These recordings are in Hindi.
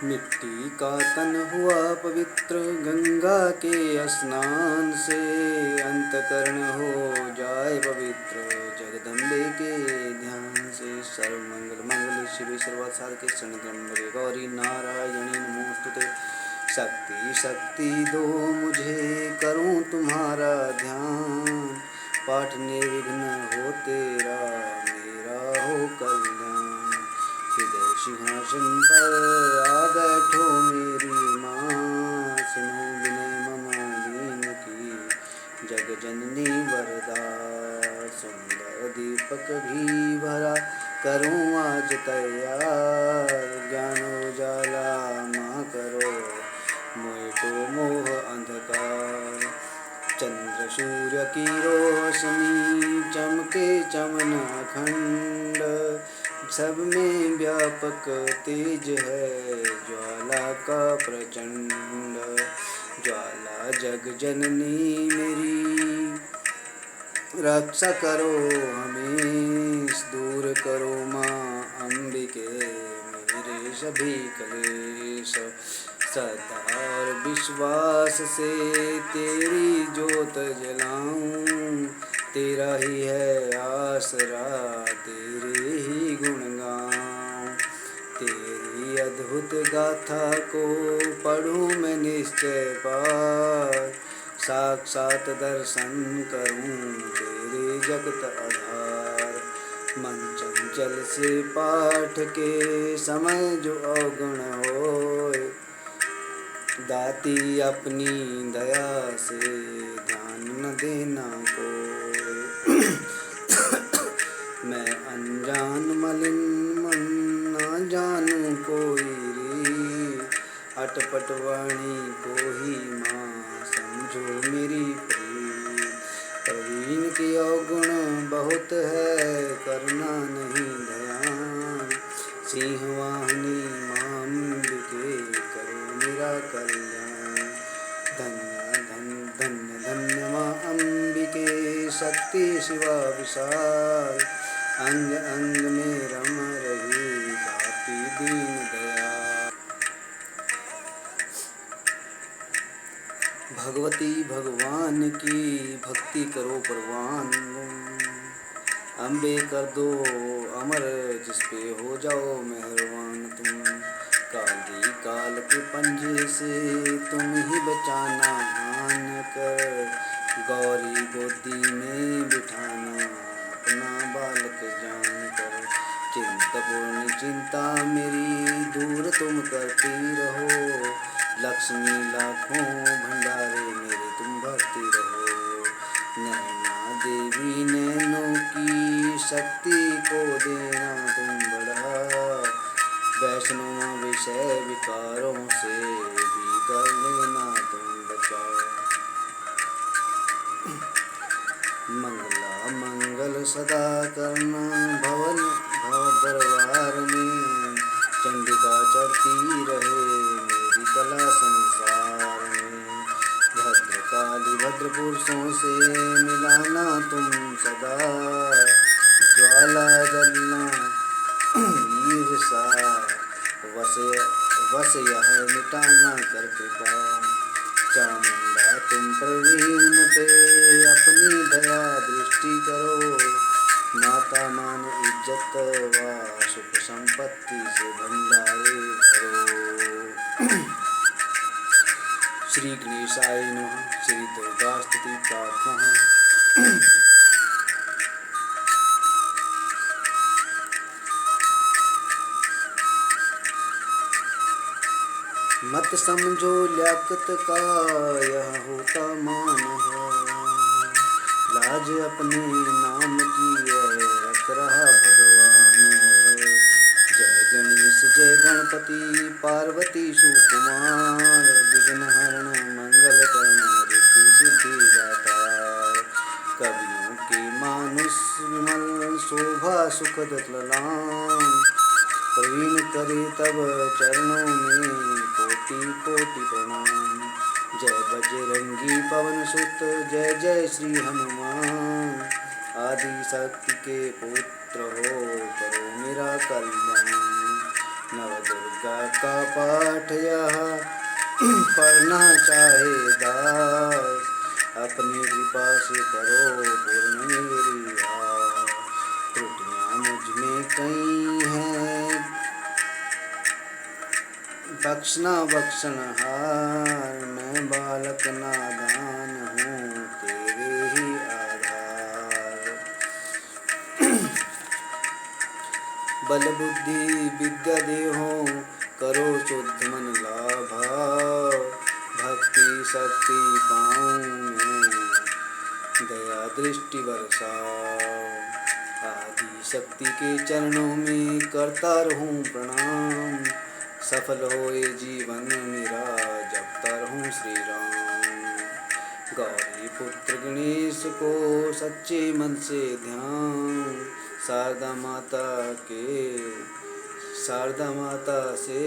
मिट्टी का तन हुआ पवित्र गंगा के स्नान से, अंतकरण हो जाए पवित्र जगदम्बे के ध्यान से। सर्वमंगल मंगल शिवे सर्वार्थ साधके शरण्ये गौरी नारायणी नमोस्तुते। शक्ति शक्ति दो मुझे करूं तुम्हारा ध्यान, पाठ निर्विघ्न हो तेरा मेरा हो कल्याण। हृदय सिंहासन पर आ बैठो मेरी माँ, सुनो विनय मम दीन की जग जननी वरदा। सुंदर दीपक भी भरा करूँ आज तैयार, ज्ञान उजाला माँ करो मोह को मोह अंधकार। चंद्र सूर्य की रोशनी चमके चमन अखंड, सब में व्यापक तेज है ज्वाला का प्रचंड। ज्वाला जग जननी मेरी रक्षा करो हमें, दूर करो माँ अंबिके मेरे सभी कलेश। श्रद्धा और विश्वास से तेरी जोत जलाऊं, तेरा ही है आसरा तेरे ही गुण गाऊं। तेरी अद्भुत गाथा को पढ़ूं मैं निश्चय पार, साक्षात दर्शन करूं तेरे जगत आधार। मन चंचल से पाठ के समय जो अवगुण होए, दाती अपनी दया से ध्यान न देना कोई। मैं अनजान मलिन मन न जानू कोई री, अटपट वाणी को ही माँ समझो मेरी प्रिय। प्रवीण की अवगुण बहुत है करना नहीं ध्यान, सिंहवाहिनी माँ अंबिके करो मेरा कल्याण। धन्य धन्य धन्य धन्य माँ अंबिके शक्ति शिवा विशाल, अंग अंग में रम रही गाती दीन दयाल। भगवती भगवान की भक्ति करो परवान, अम्बे कर दो अमर जिसपे हो जाओ मेहरबान तुम। काली काल के पंजे से तुम ही बचाना आन कर, गौरी गोदी में बिठाना अपना बालक जान कर। चिंतपूर्ण चिंता मेरी दूर तुम करती रहो, लक्ष्मी लाखों भंडारे मेरे तुम भरती रहो। नैना देवी नैनों की शक्ति को देना तुम बढ़ा, वैष्णव विषय विकारों से भी कर लेना तुम बचा। मंगला मंगल सदा करना भवन भव दरबार में, चंडिका चढ़ती रहे मेरी कला संसार में। भद्रकाली भद्र पुरुषों से मिलाना तुम सदा, ज्वाला जलना ईर्षा वश यह मिटाना कर कृपा। चामुंडा तुम प्रवीण पे अपनी दया दृष्टि करो, माता मान इज्जत व सुख संपत्ति से भंडारे भरो। श्री गणेशाय नमः। श्री दुर्गा स्तुति प्रार्थना। मत समझो लियाकत का यह होता मान है, लाज अपने नाम की यह रख रहा भगवान है। जय गणेश जय गणपति पार्वती सुकुमार, विघ्न हरण मंगल करना रिद्धि सिद्धि दातार। कवियों के मानुष विमल शोभा सुखद ललाम, प्रवीण करे तब चरणों में कोटि कोटि प्रणाम। जय बजरंगी पवन सुत जय जय श्री हनुमान, आदि शक्ति के पुत्र हो करो मेरा कल्याण। नवदुर्गा का पाठ यह पढ़ना चाहे दास, अपनी कृपा से करो पूर्ण मेरी आस। त्रुटियां मुझ में कई हैं, बख्शना बख्शनहार, मैं बालक नादान हूँ तेरे ही आधार। बल बुद्धि विद्या देहो करो शुद्ध मन लाभा, भक्ति शक्ति पाऊँ मैं दया दृष्टि बरसाओ। आदि शक्ति के चरणों में करता रहूं प्रणाम, सफल होए जीवन मेरा जपता रहूं श्री राम। गौरी पुत्र गणेश को सच्चे मन से ध्यान, शारदा माता से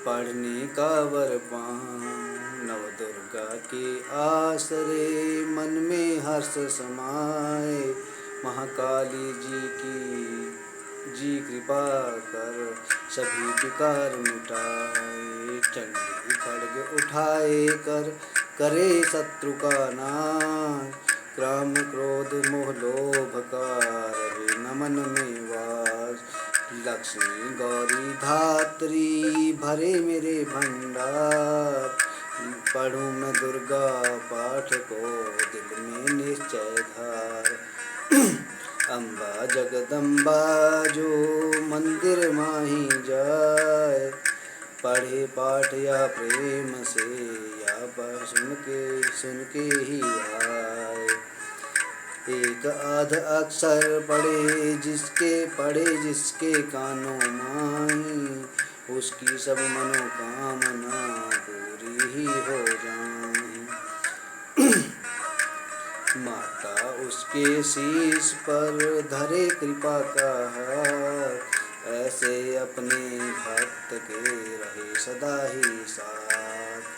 पढ़ने का वर पाऊं। नवदुर्गा के आसरे मन में हर्ष समाए, महाकाली जी कृपा कर सभी विकार मिटाए। चंडी खड्ग उठाए कर करे शत्रु का नाश, काम क्रोध मोह लोभ का रहे न मन में वास। लक्ष्मी गौरी धात्री भरे मेरे भंडार, पढ़ूं मैं दुर्गा पाठ को दिल में निश्चय धार। अम्बा जगदम्बा जो मंदिर माही जाए, पढ़े पाठ या प्रेम से या सुन के ही आए। एक आध अक्षर पढ़े जिसके कानों माही, उसकी सब मनोकामना पूरी ही हो जाए। माता उसके शीश पर धरे कृपा का हाथ, ऐसे अपने भक्त के रहे सदा ही साथ।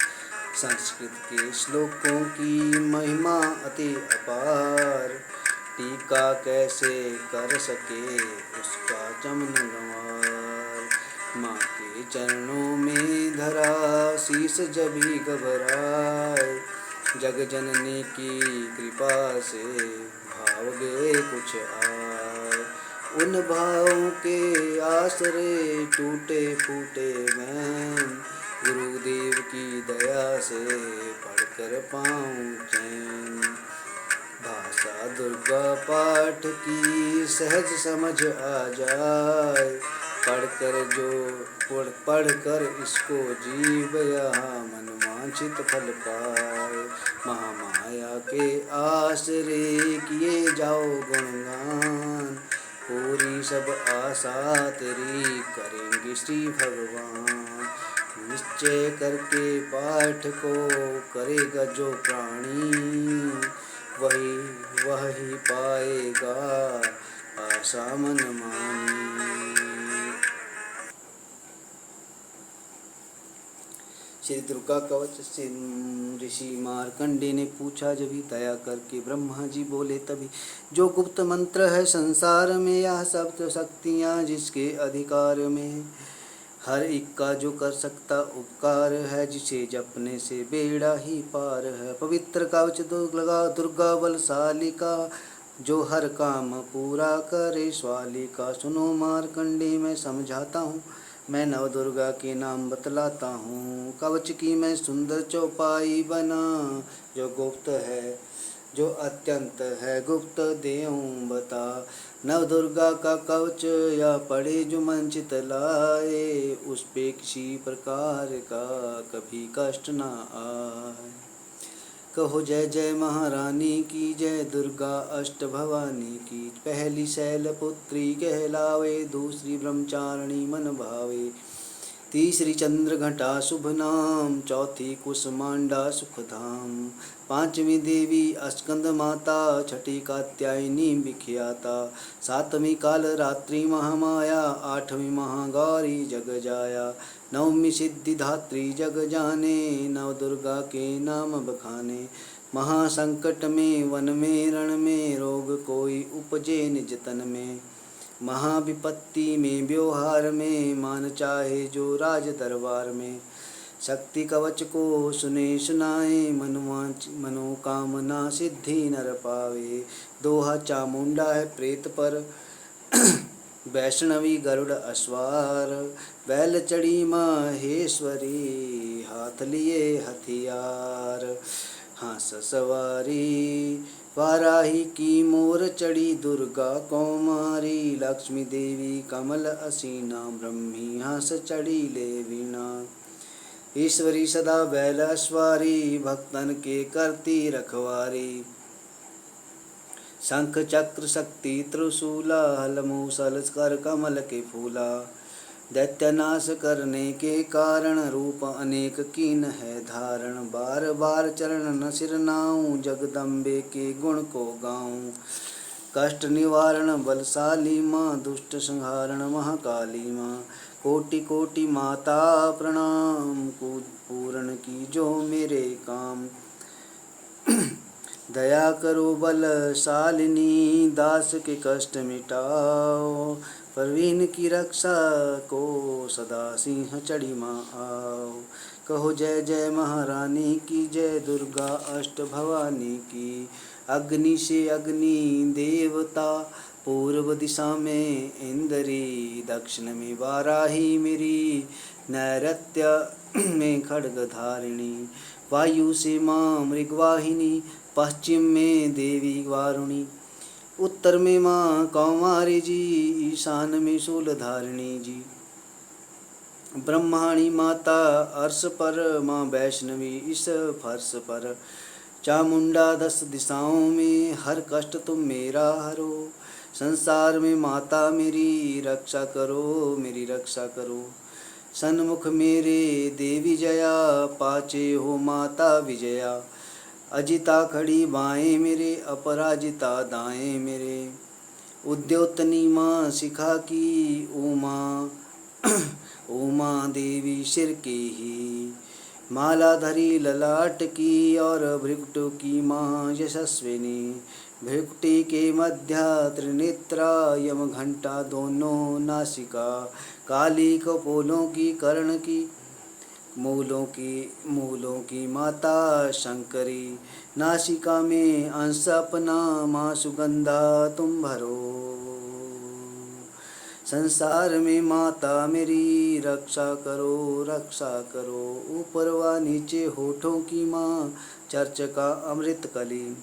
संस्कृत के श्लोकों की महिमा अति अपार, टीका कैसे कर सके उसका चमन गंवार। माँ के चरणों में धरा शीश जब ही घबराए, जग जननी की कृपा से भाव गए कुछ आए। उन भावों के आसरे टूटे फूटे मैं, गुरुदेव की दया से पढ़कर पाऊँ चैन। भाषा दुर्गा पाठ की सहज समझ आ जाए, पढ़कर इसको जीव यहाँ मनवांछित फल पाए। महामाया के आसरे किए जाओ गुणगान, पूरी सब आशा तेरी करेंगे श्री भगवान। निश्चय करके पाठ को करेगा जो प्राणी, वही पाएगा आशा मन मानी। श्री दुर्गा कवच से ऋषि मार्कंडे ने पूछा, जब ही दया करके ब्रह्मा जी बोले तभी, जो गुप्त मंत्र है संसार में, यह सब शक्तियाँ जिसके अधिकार में, हर एक का जो कर सकता उपकार है, जिसे जपने से बेड़ा ही पार है। पवित्र कवच दुर्गा बलशाली का, जो हर काम पूरा करे स्वाली का। सुनो मार्कंडे मैं समझाता हूँ, मैं नवदुर्गा के नाम बतलाता हूँ। कवच की मैं सुंदर चौपाई बना, जो गुप्त है जो अत्यंत है गुप्त देऊँ बता। नवदुर्गा का कवच या पढ़े जो मन चित लाए, उस पे किसी प्रकार का कभी कष्ट न आए। कहो जय जय महारानी की, जय दुर्गा अष्ट भवानी की। पहली शैलपुत्री कहलावे, दूसरी ब्रह्मचारिणी मन भावे, तीसरी चंद्र घटा शुभ नाम, चौथी कुसमांडा सुखधाम, पांचवी देवी अस्कंद माता, छठी कात्यायनी विख्याता, सातवीं काल रात्रि महामाया, आठवीं महागौरी जग जाया, नवमी सिद्धिदात्री जग जाने, नव दुर्गा के नाम बखाने। महासंकट में वन में रण में, रोग कोई उपजे निज तन में, महाविपत्ति में व्यवहार में, मान चाहे जो राज दरबार में। शक्ति कवच को सुने सुनाए, मनोकामना सिद्धि नर पावे। दोहा चामुंडा है प्रेत पर, वैष्णवी गरुड़ अस्वार। बैल चढ़ी माहेश्वरी, हाथ लिए हथियार। हांस सवारी वाराही की, मोर चढ़ी दुर्गा कौमारी। लक्ष्मी देवी कमल असीना, ब्रह्मी हांस चढ़ी ले वीणा। ईश्वरी सदा बैल अस्वारी, भक्तन के करती रखवारी। शंख चक्र शक्ति त्रिशूला, हल मूसल कर कमल के फूला। दैत्यनाश करने के कारण, रूप अनेक कीन है धारण। बार बार चरण न सिर नाऊं, जगदम्बे के गुण को गाऊं। कष्ट निवारण बलशाली माँ, दुष्ट संहारण महाकाली माँ। कोटि कोटि माता प्रणाम, पूर्ण की जो मेरे काम। दया करो बलशालिनी, दास के कष्ट मिटाओ। प्रवीण की रक्षा को, सदा सिंह चढ़ी माँ आओ। कहो जय जय महारानी की, जय दुर्गा अष्ट भवानी की। अग्नि से अग्नि देवता, पूर्व दिशा में इंद्री। दक्षिण में वाराही मेरी, नैऋत्य में खड्ग धारिणी। वायु से माँ मृगवाहिनी, पश्चिम में देवी वारुणी। उत्तर में माँ कौमारी जी, ईशान में शूलधारिणी जी। ब्रह्माणी माता अर्श पर, माँ वैष्णवी इस फर्श पर। चामुंडा 10 दिशाओं में, हर कष्ट तुम मेरा हरो। संसार में माता मेरी, रक्षा करो मेरी रक्षा करो। सन्मुख मेरे देवी जया, पाचे हो माता विजया। अजिता खड़ी बाएं मेरे, अपराजिता दाएं मेरे। उद्योतनी माँ शिखा की, उमा उमा देवी सिर की ही। माला धरी ललाट की, और भृकुटों की माँ यशस्विनी। भृकुटी के मध्य त्रिनेत्रा, यम घंटा दोनों नासिका। काली कपोलों की कर्ण की, मूलों की माता शंकरी। नासिका में अंश अपना, माँ सुगंधा तुम भरो। संसार में माता मेरी, रक्षा करो रक्षा करो। ऊपर व नीचे होठों की माँ, चर्च का अमृत कली।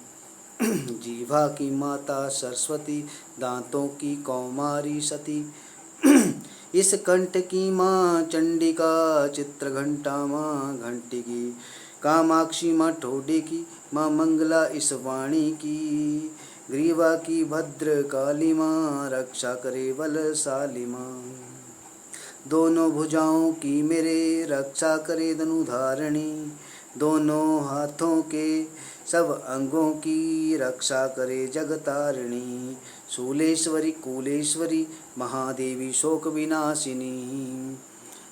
जीवा की माता सरस्वती, दांतों की कौमारी सती। इस कंठ की माँ चंडिका, चित्र घंटा माँ घंटी की। कामाक्षी माँ ठोडे की, माँ मंगला इस वाणी की। ग्रीवा की भद्र काली माँ, रक्षा करे बलशाली माँ। दोनों भुजाओं की मेरे, रक्षा करे धनुधारिणी। दोनों हाथों के सब अंगों की, रक्षा करे जगतारिणी। शूलेश्वरी कुलेश्वरी, महादेवी शोक विनाशिनी।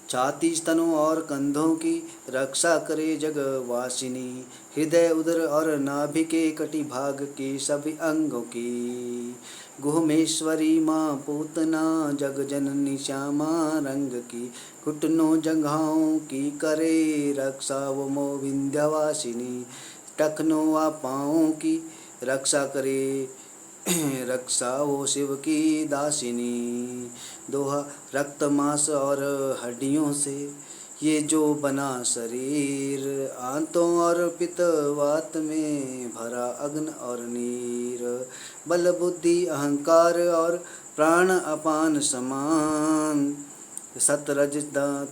छाती स्तनों और कंधों की, रक्षा करे जगवासिनी। हृदय उदर और नाभि के, कटि भाग के सभी अंगों की। गुहमेश्वरी माँ पूतना, जग जननी श्यामा रंग की। घुटनों जंघाओं की करे, रक्षा वो मो विंध्यवासिनी। टखनों व पाँवों की, रक्षा करे रक्षा वो शिव की दासिनी। दोहा रक्त मांस और हड्डियों से, ये जो बना शरीर। आंतों और पित्तवात में, भरा अग्न और नीर। बल बुद्धि अहंकार और प्राण अपान समान। सतरज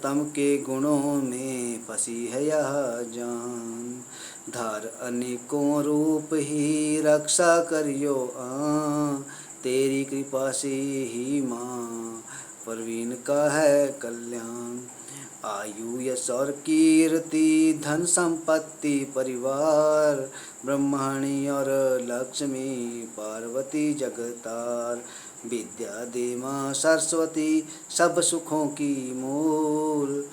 तम के गुणों में, फंसी है यह जान। धार अनेकों रूप ही, रक्षा करियो तेरी कृपा से ही माँ, प्रवीण का है कल्याण। आयु यश और कीर्ति, धन संपत्ति परिवार। ब्रह्मणी और लक्ष्मी, पार्वती जगतार। विद्या दे माँ सरस्वती, सब सुखों की मूल।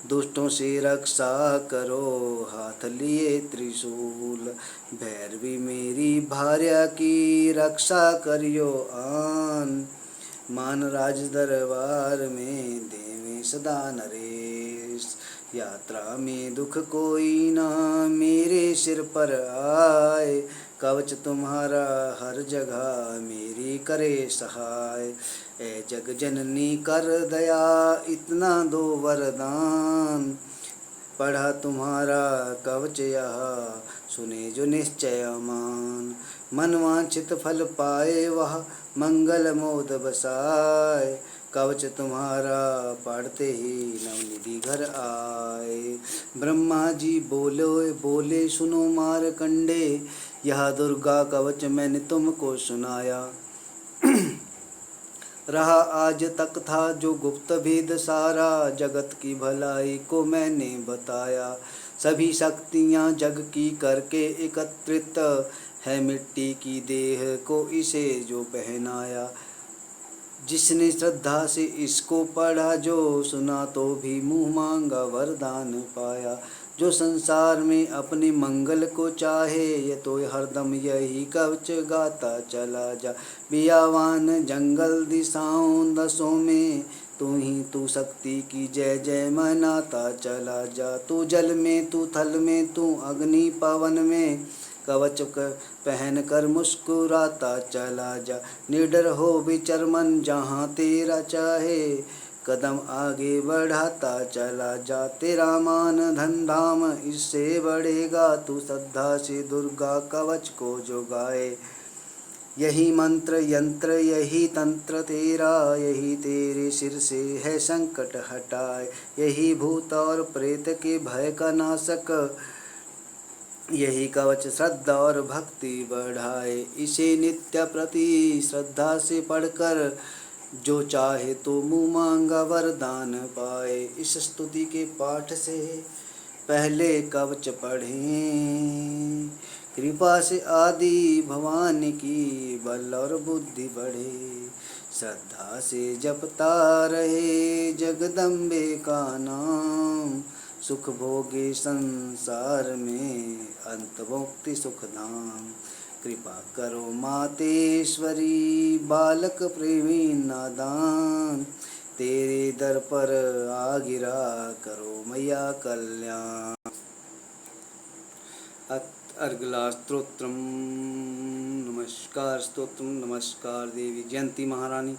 दुष्टों से रक्षा करो, हाथ लिए त्रिशूल। भैरवी मेरी भार्या की, रक्षा करियो आन। मान राज दरबार में देवे सदा नरेश। यात्रा में दुख कोई ना मेरे सिर पर आए, कवच तुम्हारा हर जगह मेरी करे सहाय। ए जग जननी कर दया इतना दो वरदान, पढ़ा तुम्हारा कवच यह सुने जो निश्चय मान। मन वांछित फल पाए वह मंगल मोद बसाए, कवच तुम्हारा पढ़ते ही नवनिधि घर आए। ब्रह्मा जी बोले बोले सुनो मारकंडे, यह दुर्गा कवच मैंने तुमको सुनाया। रहा आज तक था जो गुप्त भेद सारा, जगत की भलाई को मैंने बताया। सभी शक्तियाँ जग की करके एकत्रित है, मिट्टी की देह को इसे जो पहनाया। जिसने श्रद्धा से इसको पढ़ा जो सुना तो भी मुँह मांगा वरदान पाया। जो संसार में अपने मंगल को चाहे ये तो हरदम यही कवच गाता चला जा। बियावान जंगल दिशाओं दसों में तू ही तू शक्ति की जय जय मनाता चला जा। तू जल में तू थल में तू अग्नि पवन में, कवच पहन कर मुस्कुराता चला जा। निडर हो विचर मन जहाँ तेरा चाहे, कदम आगे बढ़ाता चला जा। तेरा मान धन धाम इससे बढ़ेगा, तू श्रद्धा से दुर्गा कवच को जो गाए। यही मंत्र यंत्र यही तंत्र तेरा, यही तेरे सिर से है संकट हटाए। यही भूत और प्रेत के भय का नाशक, यही कवच श्रद्धा और भक्ति बढ़ाए। इसे नित्य प्रति श्रद्धा से पढ़कर जो चाहे तो मुँह मांगा वरदान पाए। इस स्तुति के पाठ से पहले कवच पढ़ें, कृपा से आदि भवानी की बल और बुद्धि बढ़े। श्रद्धा से जपता रहे जगदम्बे का नाम, सुख भोगे संसार में अंत मुक्ति सुख धाम। कृपा करो मातेश्वरी बालक प्रेमी नादान, तेरे दर पर आ गिरा करो मैया कल्याण। अर्गला स्तोत्रम। नमस्कार स्तोत्रम। नमस्कार देवी जयंती महारानी,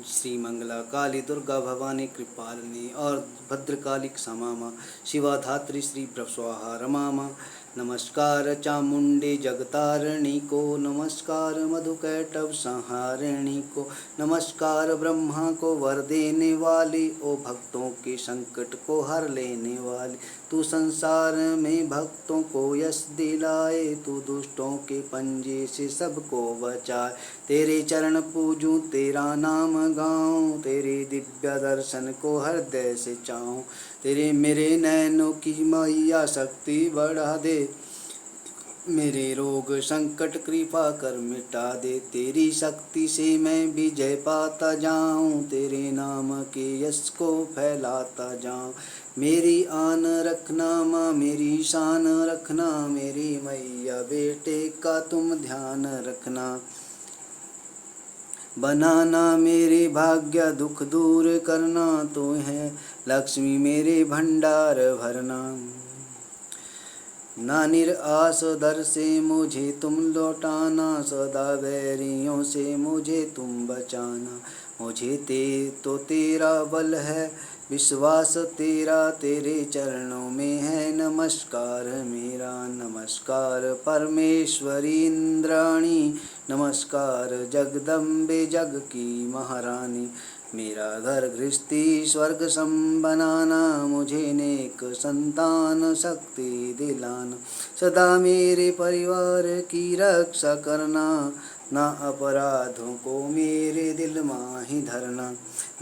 श्री मंगला काली दुर्गा भवानी कृपालिनी और भद्रकाली क्षमा माँ, शिवा धात्री श्री स्वाहा रमा माँ। नमस्कार चामुंडे जगतारिणी को, नमस्कार मधुकैटभ संहारिणी को, नमस्कार ब्रह्मा को वर देने वाली, ओ भक्तों के संकट को हर लेने वाली। तू संसार में भक्तों को यश दिलाए, तू दुष्टों के पंजे से सबको बचाए। तेरे चरण पूजूं तेरा नाम गाऊं, तेरे दिव्य दर्शन को हृदय से चाहूं। तेरे मेरे नैनों की मैया शक्ति बढ़ा दे, मेरे रोग संकट कृपा कर मिटा दे। तेरी शक्ति से मैं विजय पाता जाऊं, तेरे नाम के यश को फैलाता जाऊं। मेरी आन रखना माँ मेरी शान रखना, मेरी मैया बेटे का तुम ध्यान रखना। बनाना मेरे भाग्य दुख दूर करना, तो है लक्ष्मी मेरे भंडार भरना। ना निराश दर से मुझे तुम लौटाना, सदा बैरियों से मुझे तुम बचाना। मुझे तो तेरा बल है विश्वास तेरा, तेरे चरणों में है नमस्कार मेरा। नमस्कार परमेश्वरी इंद्राणी, नमस्कार जगदम्बे जग की महारानी। मेरा घर गृहस्थी स्वर्ग सम बनाना, मुझे नेक संतान शक्ति दिलाना। सदा मेरे परिवार की रक्षा करना, ना अपराधों को मेरे दिल माही धरना।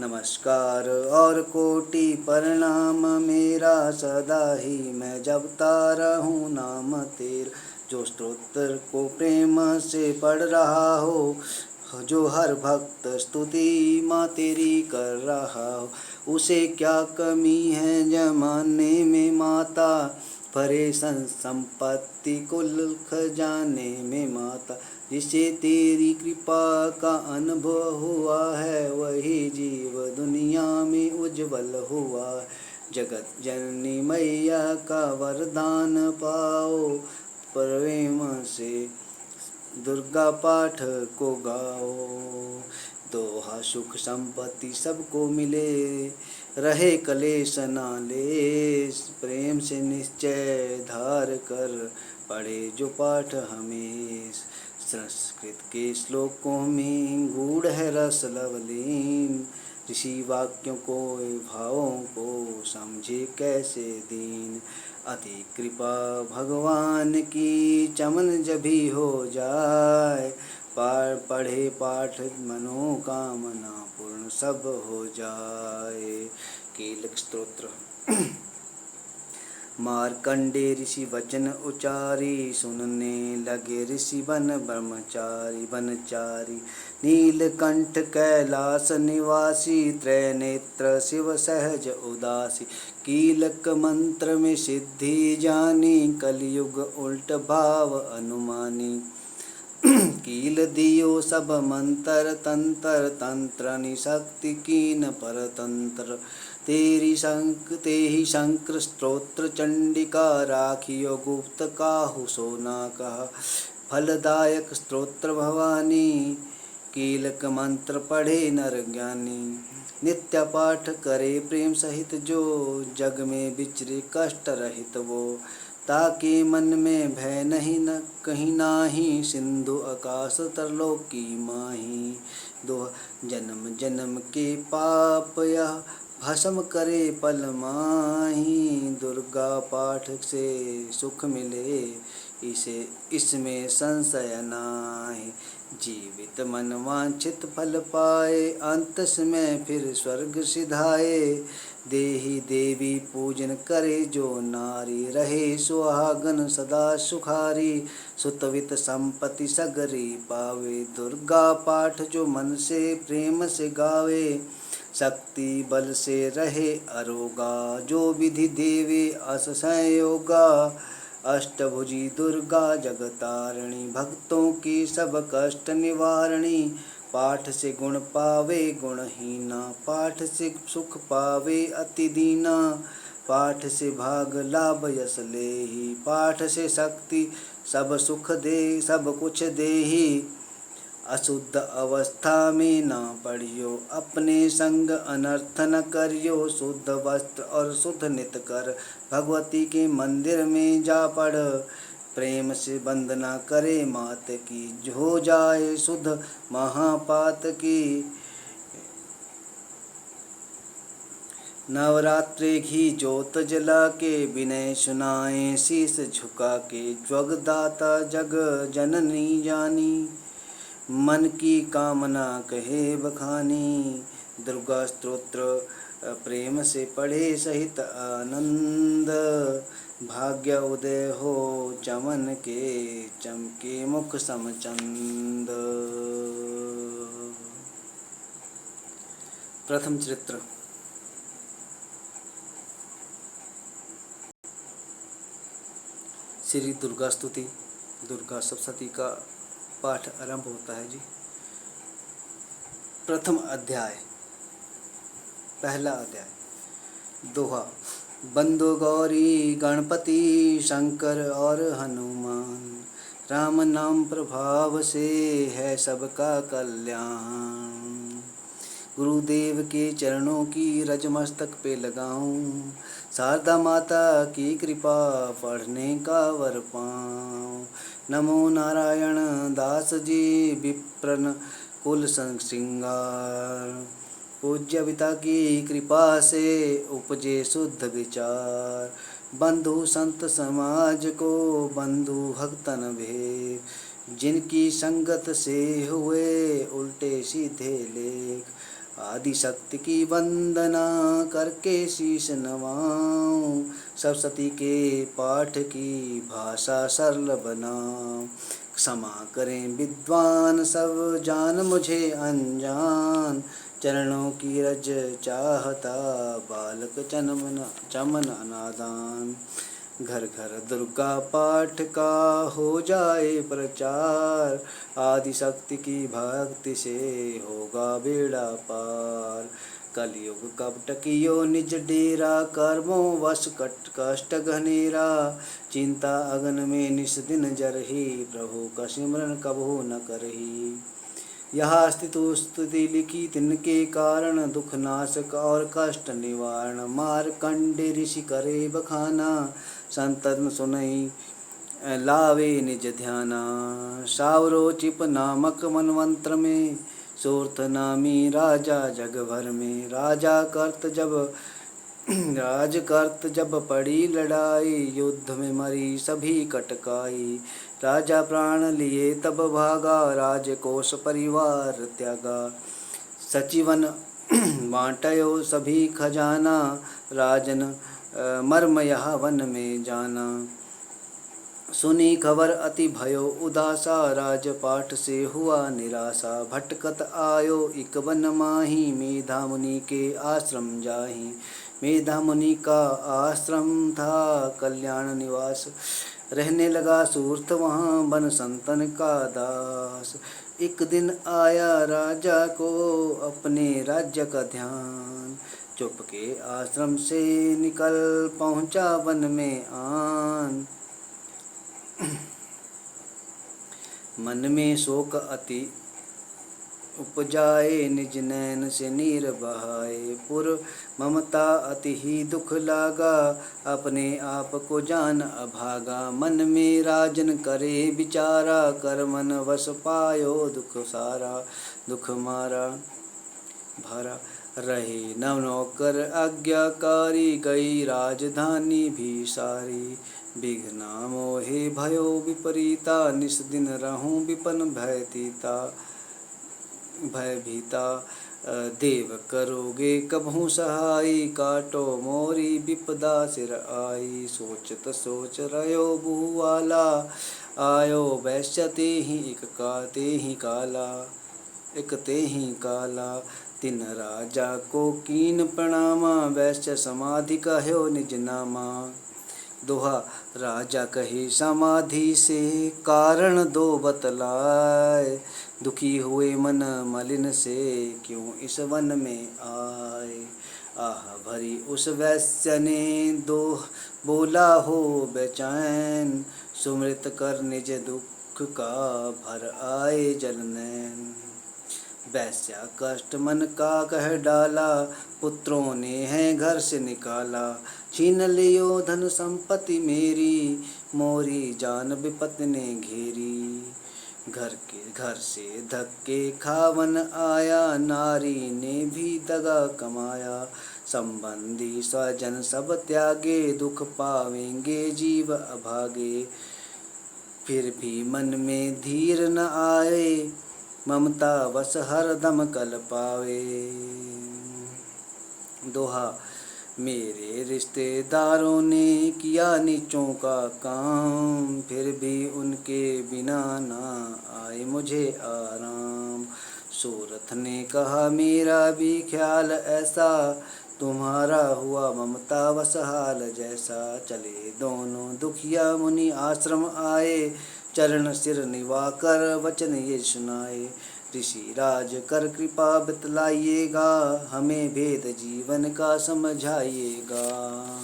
नमस्कार और कोटि प्रणाम मेरा, सदा ही मैं जपता रहूं नाम तेरा। जो स्तोत्र को प्रेम से पढ़ रहा हो, जो हर भक्त स्तुति माँ तेरी कर रहा हो, उसे क्या कमी है जमाने में माता, भरे संपत्ति कुल खजाने में माता। जिसे तेरी कृपा का अनुभव हुआ है, वही जीव दुनिया में उज्जवल हुआ। जगत जननी मैया का वरदान पाओ, प्रेम से दुर्गा पाठ को गाओ। दोहा सुख संपत्ति सबको मिले, रहे कलेश ना लेस। प्रेम से निश्चय धार कर पढ़े जो पाठ हमें। संस्कृत के श्लोकों में गूढ़ है रस लवलीन, ऋषि वाक्यों को भावों को समझे कैसे दीन। अति कृपा भगवान की चमन जभी हो जाए, पढ़े पाठ मनोकामना पूर्ण सब हो जाए। कीलक स्तोत्र। मार्कंडे ऋषि वचन उचारी, सुनने लगे ऋषि बन ब्रह्मचारी बनचारी। नीलकंठ कैलास निवासी, त्रैनेत्र शिव सहज उदासी। कीलक मंत्र में सिद्धि जानी, कलयुग उल्ट भाव अनुमानी। कील दियो सब मंत्र तंत्र, तंत्र निशक्ति कीन परतंत्र। तेरी शंकर स्तोत्र चंडिका, राखियो गुप्त काहू सोना कहा। फलदायक स्तोत्र भवानी, कीलक मंत्र पढ़े नर ज्ञानी। नित्य पाठ करे प्रेम सहित जो, जग में विचरे कष्ट रहित वो। ताके मन में भय नहीं न कहीं नाही, सिंधु आकाश तरलोकी माही। दो जन्म जन्म के पाप यह भस्म करे पल माही। दुर्गा पाठ से सुख मिले, इसे इसमें संशय नाहि। जीवित मन वांछित फल पाए, अंत में फिर स्वर्ग सिधाए। देही देवी पूजन करे जो नारी, रहे सुहागन सदा सुखारी। सुतवित संपत्ति सगरी पावे, दुर्गा पाठ जो मन से प्रेम से गावे। शक्ति बल से रहे अरोगा, जो विधि देवे अस संयोगा। अष्टभुजी दुर्गा जगतारिणी, भक्तों की सब कष्ट निवारणी। पाठ से गुण पावे गुणहीना, पाठ से सुख पावे अति दीना। पाठ से भाग लाभ यश लेहि, पाठ से शक्ति सब सुख दे सब कुछ देहि। अशुद्ध अवस्था में ना पढ़ियो, अपने संग अनर्थ न करियो। शुद्ध वस्त्र और शुद्ध नित कर, भगवती के मंदिर में जा पढ़। प्रेम से वंदना करे मात की, हो जाए शुद्ध महापात की। नवरात्रि घी जोत जला के, विनय सुनाए शीस झुका के। जगदाता जग जननी जानी, मन की कामना कहे बखानी। दुर्गा स्तोत्र प्रेम से पढ़े सहित आनंद, भाग्य उदय हो चमन के, चमके मुख समचंद। प्रथम चरित्र। श्री दुर्गा स्तुति। दुर्गा सप्तशती का पाठ आरंभ होता है जी। प्रथम अध्याय। पहला अध्याय। दोहा। बंधु गौरी गणपति शंकर और हनुमान, राम नाम प्रभाव से है सबका कल्याण। गुरुदेव के चरणों की रज मस्तक पे लगाऊं, शारदा माता की कृपा पढ़ने का वर पाऊं। नमो नारायण दास जी विप्रन कुल श्रृंगार, पूज्य पिता की कृपा से उपजे शुद्ध विचार। बंधु संत समाज को बंधु भक्तन भेद, जिनकी संगत से हुए उल्टे सीधे लेख। आदि शक्ति की वंदना करके शीश नवाऊं, सरस्वती के पाठ की भाषा सरल बनाऊं। क्षमा करें विद्वान सब जान मुझे अनजान, चरणों की रज चाहता बालक चमन नादान। घर घर दुर्गा पाठ का हो जाए प्रचार, आदि शक्ति की भक्ति से होगा बेड़ा पार। कलयुग कब टकियो निज डेरा, कर्मों वश कट कष्ट घनेरा, चिंता अगन में निस दिन जरही, प्रभु का सिमरन कबहु न करही। यहाँ स्तुति स्तुति लिखी तिनके कारण, दुख नाशक और कष्ट निवारण, मारकंडे ऋषि करे बखाना, संतन सुनई लावे निज ध्याना। सावरो चिप नामक मनवंत्र में, सूर्थ नामी राजा जग भर में, राज करत जब पड़ी लड़ाई, युद्ध में मरी सभी कटकाई, राजा प्राण लिए तब भागा, राजकोष परिवार त्यागा, सचिवन बांटयो सभी खजाना, राजन मर्म यह वन में जाना। सुनी खबर अति भयो उदासा, राजपाठ से हुआ निराशा, भटकत आयो इक वन माही, मेधा मुनि के आश्रम जाहि। मेधा मुनि का आश्रम था कल्याण निवास, रहने लगा सूर्थ वहाँ बन संतन का दास। एक दिन आया राजा को अपने राज्य का ध्यान, चुपके आश्रम से निकल पहुँचा वन में आन। मन में शोक अति उपजाए, निज नैन से नीर बहाए, पुर ममता अति ही दुख लागा, अपने आप को जान अभागा। मन में राजन करे विचारा, कर मन वश पायो दुख सारा, दुख मारा भरा रहे नव नौकर आज्ञाकारी, गई राजधानी भी सारी। विघ्ना मोहे भयो विपरीता, निस दिन रहूं विपन भयभीता। देव करोगे कबहू सहाई, काटो मोरी विपदा सिर आई। सोचत सोच रयो बुवाला, आयो वैश्य ते ही काला। तिन राजा को कीन प्रणामा, वैश्य समाधि कहो निज नामा। दोहा राजा कहे समाधि से कारण दो बतलाए, दुखी हुए मन मलिन से क्यों इस वन में आए। आह भरी उस वैश्य ने दो बोला हो बेचैन, सुमृत कर निज दुख का भर आए जल नैन। वैश्या कष्ट मन का कह डाला, पुत्रों ने है घर से निकाला। छीन लियो धन संपत्ति मेरी, मोरी जान विपत्ति ने घेरी। घर से धक्के खावन आया, नारी ने भी दगा कमाया। संबंधी स्वजन सब त्यागे, दुख पावेंगे जीव अभागे। फिर भी मन में धीर न आए, ममता वश हरदम कल पावे। दोहा मेरे रिश्तेदारों ने किया नीचों का काम, फिर भी उनके बिना ना आए मुझे आराम। सूरत ने कहा मेरा भी ख्याल ऐसा, तुम्हारा हुआ ममता वश हाल जैसा। चले दोनों दुखिया मुनि आश्रम आए, चरण सिर निवा कर वचन ये सुनाए। ऋषि राज कर कृपा बतलाइएगा, हमें भेद जीवन का समझाइएगा।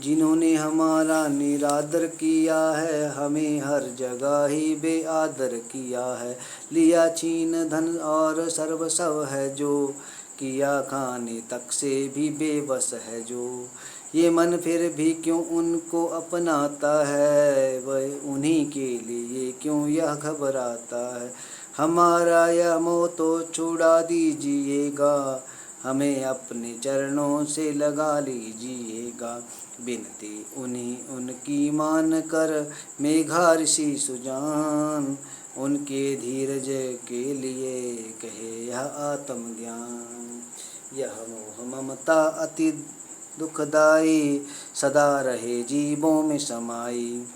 जिन्होंने हमारा निरादर किया है, हमें हर जगह ही बेआदर किया है। लिया छीन धन और सर्व सब है जो, किया खाने तक से भी बेबस है जो। ये मन फिर भी क्यों उनको अपनाता है, वह उन्हीं के लिए क्यों यह घबराता है। हमारा यह मोह तो छुड़ा दीजिएगा, हमें अपने चरणों से लगा लीजिएगा। विनती उनकी मान कर मेघा ऋषि सुजान, उनके धीरज के लिए कहे यह आत्मज्ञान। यह मोह ममता अति दुखदाई, सदा रहे जीवों में समाई।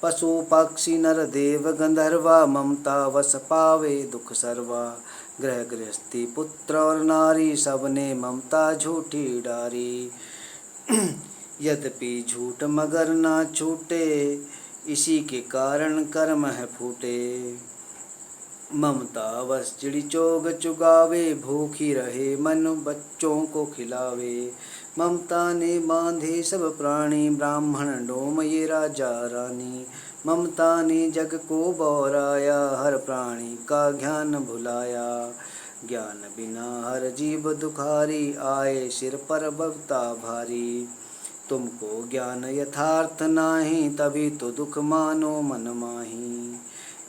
पशु पक्षी नर देव गंधर्वा, ममता वश पावे दुख सर्वा। गृह गृहस्थी पुत्र और नारी, सबने ममता झूठी डारी। यद्यपि झूठ मगर ना छूटे, इसी के कारण कर्म है फूटे। ममता वश चिड़ी चोग चुगावे, भूखी रहे मन बच्चों को खिलावे। ममता ने बांधे सब प्राणी, ब्राह्मण डोम ये राजा रानी। ममता ने जग को बौराया, हर प्राणी का ज्ञान भुलाया। ज्ञान बिना हर जीव दुखारी, आए सिर पर भवता भारी। तुमको ज्ञान यथार्थ नाही, तभी तो दुख मानो मन माही।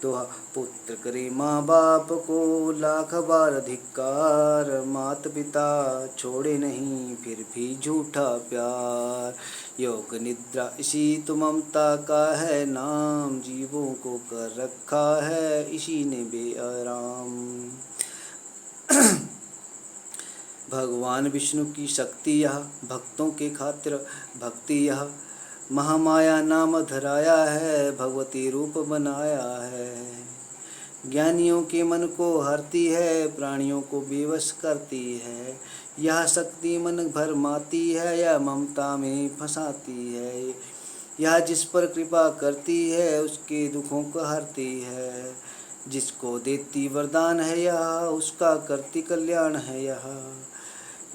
तो पुत्र करे माँ बाप को, लाख बार धिक्कार। मात पिता छोड़े नहीं, फिर भी झूठा प्यार। योग निद्रा इसी तो ममता का है नाम, जीवों को कर रखा है इसी ने बेआराम। भगवान विष्णु की शक्ति यह, भक्तों के खातिर भक्ति यह। महामाया नाम धराया है, भगवती रूप बनाया है। ज्ञानियों के मन को हरती है, प्राणियों को बेवश करती है। यह शक्ति मन भरमाती है, या ममता में फंसाती है। यह जिस पर कृपा करती है, उसके दुखों को हरती है। जिसको देती वरदान है यह, उसका करती कल्याण है यह।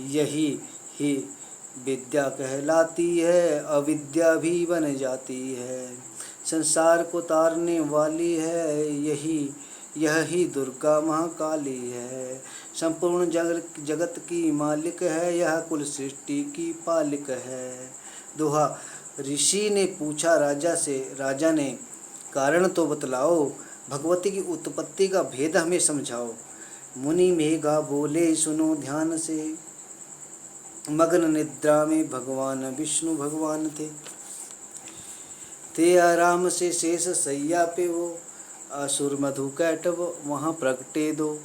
यही ही विद्या कहलाती है, अविद्या भी बन जाती है। संसार को तारने वाली है, यह ही दुर्गा महाकाली है। संपूर्ण जगत की मालिक है, यह कुल सृष्टि की पालिक है। दोहा। ऋषि ने पूछा राजा से, राजा ने कारण तो बतलाओ, भगवती की उत्पत्ति का भेद हमें समझाओ। मुनि मेघा बोले सुनो ध्यान से, मग्न निद्रा में भगवान विष्णु भगवान थे आराम से शेष सैया पे वो, असुर मधु कैटव वहाँ प्रगटे दो।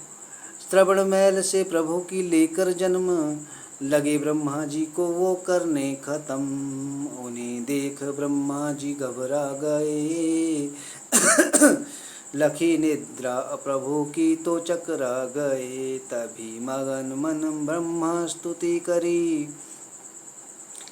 श्रवण मैल से प्रभु की लेकर जन्म, लगे ब्रह्मा जी को वो करने खत्म। उन्हें देख ब्रह्मा जी घबरा गए, लखी निद्रा प्रभु की तो चकरा गए। तभी मगन मन ब्रह्मा स्तुति करी,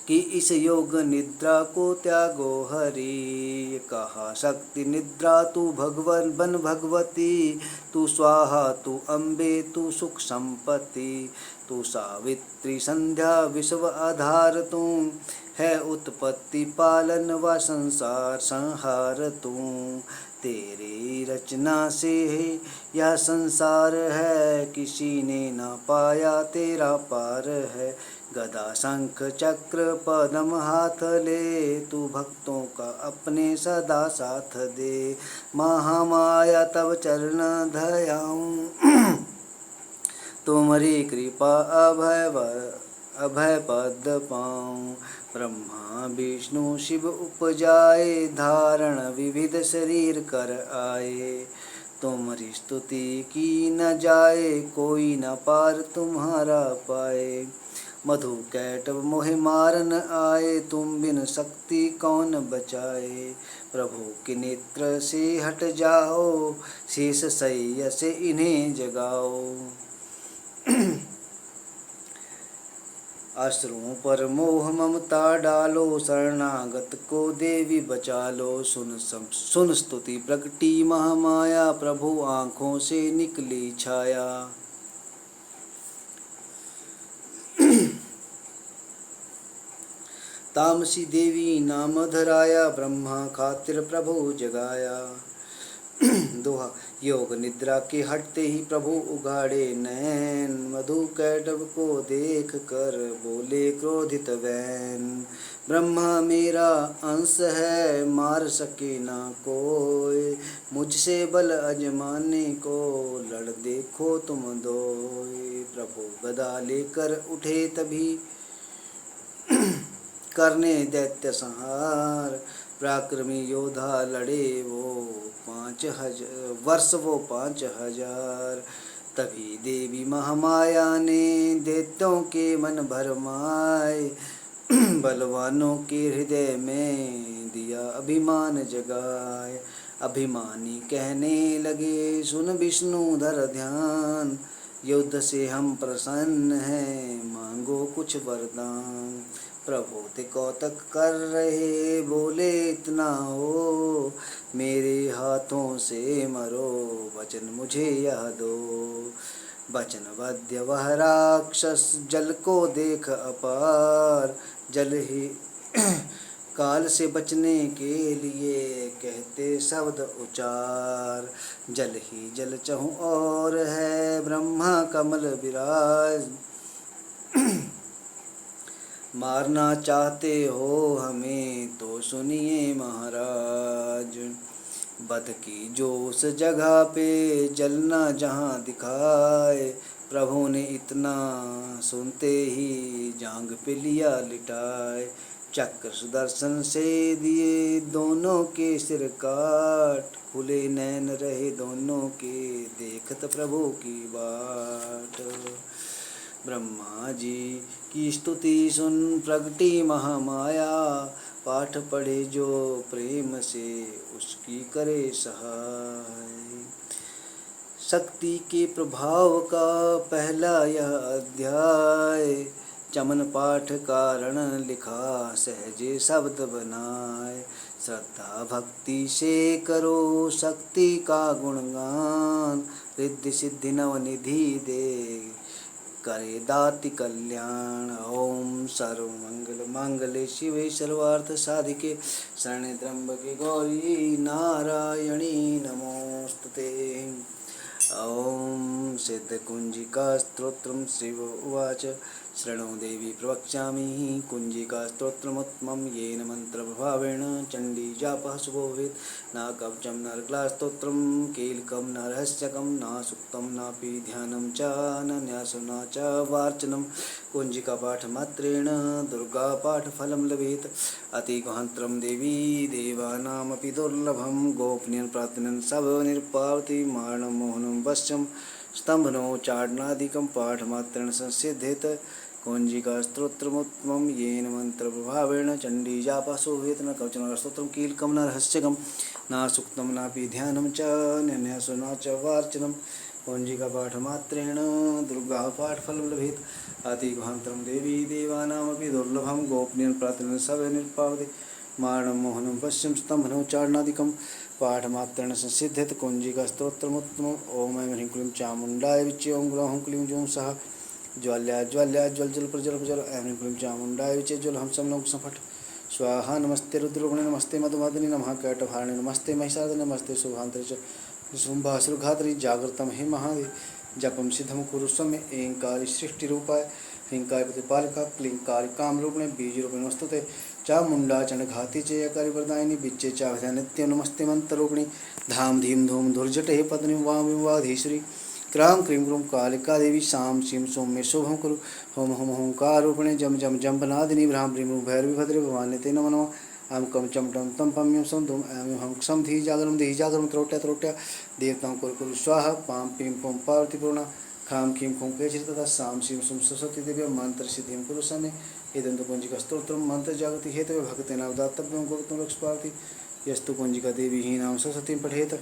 कि इस योग निद्रा को त्यागो हरि। कहा शक्ति निद्रा तू भगवन बन भगवती, तू स्वाहा तू अम्बे तू सुख संपत्ति। तू सावित्री संध्या विश्व आधार, तू है उत्पत्ति पालन व संसार संहार। तू तेरी रचना से यह संसार है, किसी ने ना पाया तेरा पार है। गदा शंख चक्र पद्म हाथ ले, तू भक्तों का अपने सदा साथ दे। महामाया तब चरण धयाऊं, तुम्हारी कृपा अभय पद पाऊं। ब्रह्मा विष्णु शिव उपजाए, धारण विविध शरीर कर आए। तुम्हारी स्तुति की न जाए, कोई न पार तुम्हारा पाए। मधु कैटव मोहि मारन आए, तुम बिन शक्ति कौन बचाए। प्रभु के नेत्र से हट जाओ, शेष सैया से इन्हें जगाओ। अश्रुओं पर मोह ममता डालो, शरणागत को देवी बचा लो। सुन स्तुति प्रगटी महामाया, प्रभु आँखों से निकली छाया। तामसी देवी नाम धराया, ब्रह्मा खातिर प्रभु जगाया। दोहा। योग निद्रा के हटते ही प्रभु उगाड़े नैन, मधु कैटव को देख कर बोले क्रोधित वैन। ब्रह्मा मेरा अंश है, मार सके ना कोई, मुझसे बल अजमाने को लड़ देखो तुम दोए। प्रभु गदा लेकर उठे तभी, करने दैत्य संहार। पराक्रमी योद्धा लड़े वो 5,000 तभी देवी महामाया ने दैत्यों के मन भरमाए। बलवानों के हृदय में दिया अभिमान जगाए। अभिमानी कहने लगे सुन विष्णु धर ध्यान, युद्ध से हम प्रसन्न हैं, मांगो कुछ वरदान। प्रभु ते कौतक कर रहे, बोले इतना हो, मेरे हाथों से मरो, वचन मुझे यह दो। वचनबद्ध वह राक्षस, जल को देख अपार, जल ही काल से बचने के लिए कहते शब्द उचार। जल ही जल चहु और है, ब्रह्मा कमल विराज, मारना चाहते हो हमें तो सुनिए महाराज। बध की जो उस जगह पे, जलना जहाँ दिखाए, प्रभु ने इतना सुनते ही जांग पे लिया लिटाए। चक्र सुदर्शन से दिए दोनों के सिर काट, खुले नैन रहे दोनों के, देखत प्रभु की बाट। ब्रह्मा जी की स्तुति सुन प्रगटी महामाया, पाठ पढ़े जो प्रेम से उसकी करे सहाय। शक्ति के प्रभाव का पहला यह अध्याय, चमन पाठ कारण लिखा सहजे शब्द बनाए। श्रद्धा भक्ति से करो शक्ति का गुणगान, रिद्धि सिद्धि नवनिधि दे करे दाति कल्याण। ओम सर्वमंगल मांगल्ये शिवे सर्वार्थ साधिके, शरण्ये त्र्यंबके गौरी नारायणी नमोस्तुते। ओम सिद्धकुंजिका स्तोत्रम शिव उवाच, शृणु देवी प्रवक्ष्यामि कुंजिका स्तोत्रमुत्तमं, येन मंत्रप्रभावेण चण्डी जापः शुभो भवेत्। न कवचं न रग्लास्तोत्रं, कीलकं न रहस्यकं, न सूक्तं नापि ध्यानं च, न न्यासो न च वार्चनं। कुंजिकापाठमात्रेण दुर्गापाठफलं लभेत्। अतिगुहान्तरं देवी देवानामपि दुर्लभं, गोपनीयं प्रार्थनीयं सबनिर्पावति, मारणं मोहनं वश्यं स्तम्भनोच्चाटनादिकं, पाठमात्रेण संसिध्येत्। कुंजिकास्तोत्रमुत्तमं, येन मंत्रप्रभावेण चण्डी जापः शोभेत्। न कवचं न स्तोत्रं, कीलकं न रहस्यकं, न सूक्तं नापि ध्यानं च, न न्यासो न च वार्चनं। कुंजिकापाठमात्रेण दुर्गापाठफलं लभेत्। अतिगुहान्तरं देवी देवानामपि दुर्लभं, गोपनीयं प्रार्थनीयं सबनिर्पावति, मारणं मोहनं वश्यं स्तम्भनोच्चाटनादिकं, पाठमात्रेण संसिध्येत्। कुंजिकास्तोत्रमुत्तमम्। ओम ऐं ह्रीं क्लीं चामुण्डाय विच्चे, ओं ग्लौं हूं क्लीं जूं सः ज्वाल्या ज्वाल्या ज्वल जल प्रज्वल प्रज्वल, ऐं ह्रीं क्लीं चामुण्डाय विच्चे ज्वल हम सब लोग सफट स्वाहा। नमस्ते रुद्रगुणे नमस्ते मधुमादिनी नमः कैटभारिणे नमस्ते महिषासुरने नमस्ते शुभांतरे च शुंभासुरघातरि जागृतं हे महादेव। जपम सिद्धम कुरु स्व एंकारी सृष्टिरूपाय, ह्रींकार प्रतिपालिका क्लींकारी कामरूपिणे बीजरूपिणे नमस्तुते। चामुण्डा चण्डघाती चेयकारी वरदायिनी विच्चे चाभिधा नित्यं नमस्ते मंत्ररूपिणी। धाम धीम धूम धुर्जटे पत्नी वाम विवाधीश्वरी, क्रां क्रीं क्रूं कालिका देवी शां शीं सौम्य शोभं कुरु। होम होम होंकारूपिणे जम जम जम्बनादिनी भ्रां प्रीं भैरवी भद्रे भवानी ते नमो नमः। अं कं चम टं तं पम्यं सं धूम ऐं हं क्षं धी जागरं त्रोट्या त्रोट्या, देवतां कुरु कुरु स्वाहा। पां पीं पं पार्वतीपूर्णा, खां खीं खूं केचित् तथा सां शीं सुं सरस्वती देवी मंत्रसिद्धिं कुरु समे। इदं तु कुंजिकास्तोत्रं मंत्रजागृति हेतवे भक्तेन दातव्यं गुरुत्वं रक्षपावति। यस्तु कुंजिका देवी हीनां सरस्वतीं पठेत्,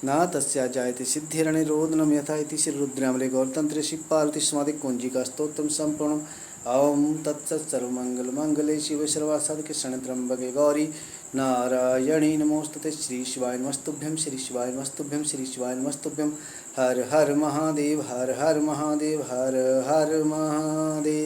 न तस्या जायते सिद्धिरनिरोधनं, यथा इति श्रीरुद्रयामले गौरतन्त्रे श्रीपार्वतीस्मृति कुंजिकास्तोत्रं सम्पूर्णम्। ओम तत्सत् सर्वमंगलमांगल्ये शिवे सर्वार्थसाधके, शरण्ये त्र्यंबके गौरी नारायणी नमोस्तुते। श्री शिवाय नमस्तुभ्यं, श्री शिवाय नमस्तुभ्यं, श्री शिवाय नमस्तुभ्यं। हर हर महादेव, हर हर महादेव, हर हर महादेव।